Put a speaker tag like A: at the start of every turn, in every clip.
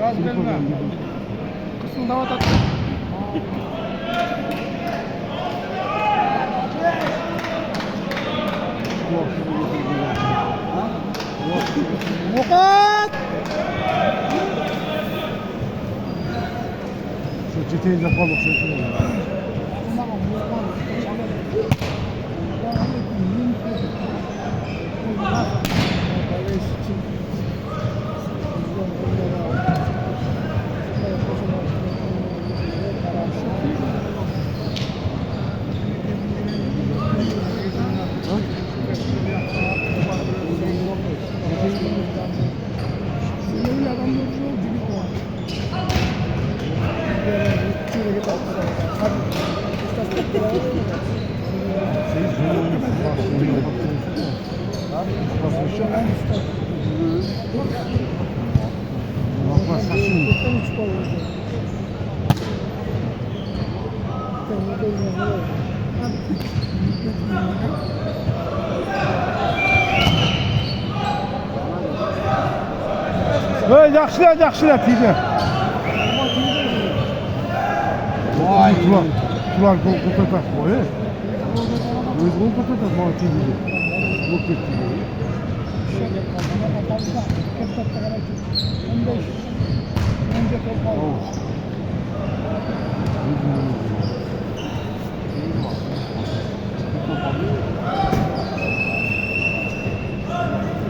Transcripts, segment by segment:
A: Gaz verme. Kısım davat at. Mukat!
B: Şu çeteyi yapalım. Yaxşılar tiydi. Vay tular kol kotatak bu he. Öz kol kotatak ma tiydi. Bu kötü.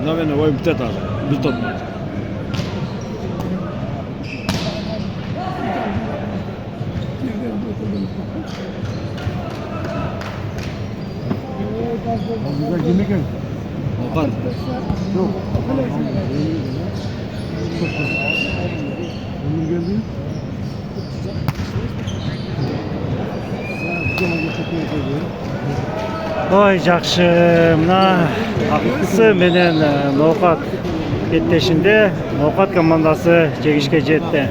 C: Naверное, ой, вот это, бетон.
B: Güzel yemek yiyin.
C: Okan.
B: Yok. Ömür geldi.
D: Oy жақсы, мына ақысы менен ноқат беттешінде ноқат командасы жеңишке жетті.